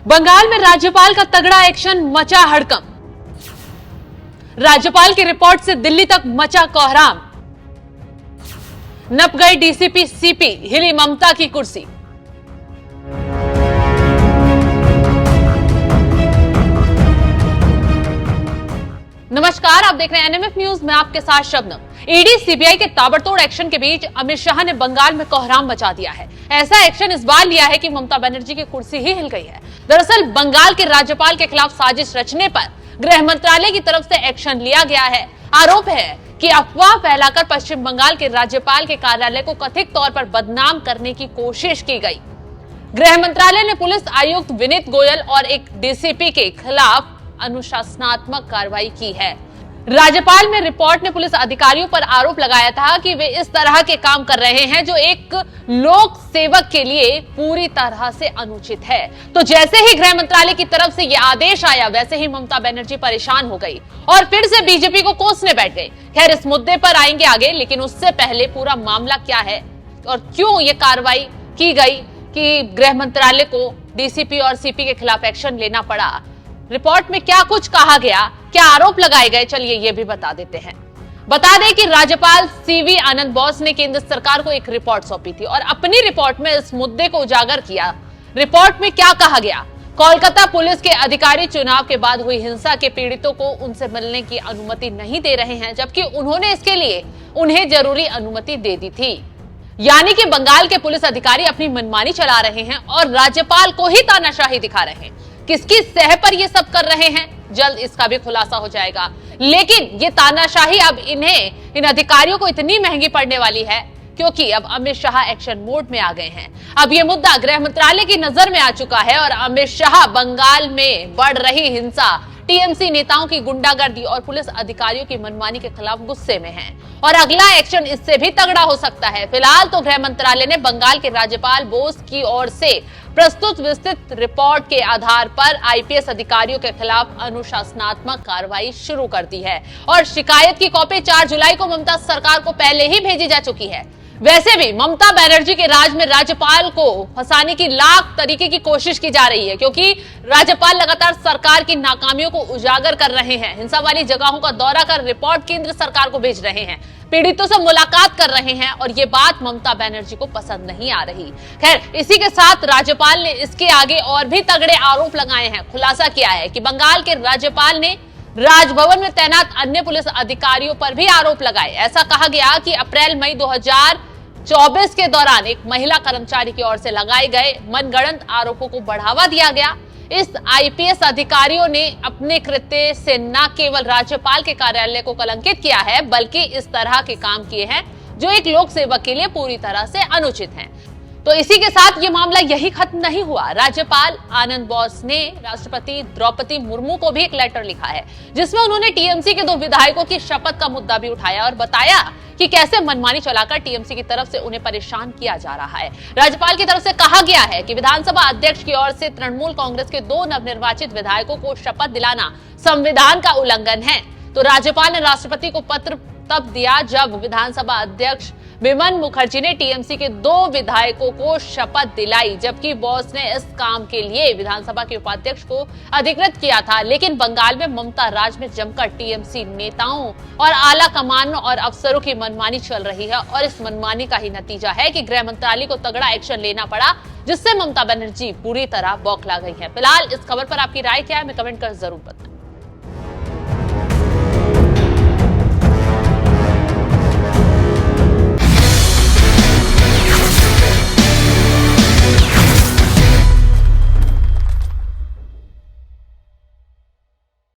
बंगाल में राज्यपाल का तगड़ा एक्शन, मचा हड़कंप। राज्यपाल की रिपोर्ट से दिल्ली तक मचा कोहराम। नप गए डीसीपी सीपी, हिली ममता की कुर्सी। नमस्कार, आप देख रहे हैं एनएमएफ न्यूज में आपके साथ शबनम। ईडी सीबीआई के ताबड़तोड़ एक्शन के बीच अमित शाह ने बंगाल में कोहराम मचा दिया है। ऐसा एक्शन इस बार लिया है कि ममता बनर्जी की कुर्सी ही हिल गई है। दरअसल बंगाल के राज्यपाल के खिलाफ साजिश रचने पर गृह मंत्रालय की तरफ से एक्शन लिया गया है। आरोप है कि अफवाह फैलाकर पश्चिम बंगाल के राज्यपाल के कार्यालय को कथित तौर पर बदनाम करने की कोशिश की गई। गृह मंत्रालय ने पुलिस आयुक्त विनीत गोयल और एक डीसीपी के खिलाफ अनुशासनात्मक कार्रवाई की है। राज्यपाल में रिपोर्ट ने पुलिस अधिकारियों पर आरोप लगाया था कि वे इस तरह के काम कर रहे हैं जो एक लोक सेवक के लिए पूरी तरह से अनुचित है। तो जैसे ही गृह मंत्रालय की तरफ से यह आदेश आया, वैसे ही ममता बनर्जी परेशान हो गई और फिर से बीजेपी को कोसने बैठ गई। खैर, इस मुद्दे पर आएंगे आगे, लेकिन उससे पहले पूरा मामला क्या है और क्यों ये कार्रवाई की गई कि गृह मंत्रालय को डीसीपी और सीपी के खिलाफ एक्शन लेना पड़ा। रिपोर्ट में क्या कुछ कहा गया, क्या आरोप लगाए गए, चलिए ये भी बता देते हैं। बता दें कि राज्यपाल सीवी आनंद बोस ने केंद्र सरकार को एक रिपोर्ट सौंपी थी और अपनी रिपोर्ट में इस मुद्दे को उजागर किया। रिपोर्ट में क्या कहा गया? कोलकाता पुलिस के अधिकारी चुनाव के बाद हुई हिंसा के पीड़ितों को उनसे मिलने की अनुमति नहीं दे रहे हैं, जबकि उन्होंने इसके लिए उन्हें जरूरी अनुमति दे दी थी। यानी कि बंगाल के पुलिस अधिकारी अपनी मनमानी चला रहे हैं और राज्यपाल को ही तानाशाही दिखा रहे हैं। किसकी सह पर ये सब कर रहे हैं, जल्द इसका भी खुलासा हो जाएगा। लेकिन ये तानाशाही अब इन अधिकारियों को इतनी महंगी पड़ने वाली है क्योंकि अब अमित शाह एक्शन मोड में आ गए हैं। अब ये मुद्दा गृह मंत्रालय की नजर में आ चुका है और अमित शाह बंगाल में बढ़ रही हिंसा, टीएमसी नेताओं की गुंडागर्दी और पुलिस अधिकारियों की मनमानी के खिलाफ गुस्से में हैं और अगला एक्शन इससे भी तगड़ा हो सकता है। फिलहाल तो गृह मंत्रालय ने बंगाल के राज्यपाल बोस की ओर से प्रस्तुत विस्तृत रिपोर्ट के आधार पर आईपीएस अधिकारियों के खिलाफ अनुशासनात्मक कार्रवाई शुरू कर दी है और शिकायत की कॉपी 4 जुलाई को ममता सरकार को पहले ही भेजी जा चुकी है। वैसे भी ममता बनर्जी के राज में राज्यपाल को फंसाने की लाख तरीके की कोशिश की जा रही है, क्योंकि राज्यपाल लगातार सरकार की नाकामियों को उजागर कर रहे हैं, हिंसा वाली जगहों का दौरा कर रिपोर्ट केंद्र सरकार को भेज रहे हैं, पीड़ितों से मुलाकात कर रहे हैं और ये बात ममता बनर्जी को पसंद नहीं आ रही। खैर, इसी के साथ राज्यपाल ने इसके आगे और भी तगड़े आरोप लगाए हैं। खुलासा किया है कि बंगाल के राज्यपाल ने राजभवन में तैनात अन्य पुलिस अधिकारियों पर भी आरोप लगाए। ऐसा कहा गया कि अप्रैल मई 2024 के दौरान एक महिला कर्मचारी की ओर से लगाए गए मनगढ़ंत आरोपों को बढ़ावा दिया गया। इस आईपीएस अधिकारियों ने अपने कृत्य से न केवल राज्यपाल के कार्यालय को कलंकित किया है, बल्कि इस तरह के काम किए हैं जो एक लोक सेवक के लिए पूरी तरह से अनुचित हैं। तो इसी के साथ ये मामला यही खत्म नहीं हुआ। राज्यपाल आनंद बोस ने राष्ट्रपति द्रौपदी मुर्मू को भी एक लेटर लिखा है, जिसमें उन्होंने टीएमसी के 2 विधायकों की शपथ का मुद्दा भी उठाया और बताया कि कैसे मनमानी चलाकर टीएमसी की तरफ से उन्हें परेशान किया जा रहा है। राज्यपाल की तरफ से कहा गया है कि विधानसभा अध्यक्ष की ओर से तृणमूल कांग्रेस के 2 नवनिर्वाचित विधायकों को शपथ दिलाना संविधान का उल्लंघन है। तो राज्यपाल ने राष्ट्रपति को पत्र तब दिया जब विधानसभा अध्यक्ष विमन मुखर्जी ने टीएमसी के 2 विधायकों को शपथ दिलाई, जबकि बॉस ने इस काम के लिए विधानसभा के उपाध्यक्ष को अधिकृत किया था। लेकिन बंगाल में ममता राज में जमकर टीएमसी नेताओं और आला कमान और अफसरों की मनमानी चल रही है और इस मनमानी का ही नतीजा है कि गृह मंत्रालय को तगड़ा एक्शन लेना पड़ा, जिससे ममता बनर्जी पूरी तरह बौखला गई है। फिलहाल इस खबर पर आपकी राय क्या है, हमें कमेंट कर जरूर बताएं।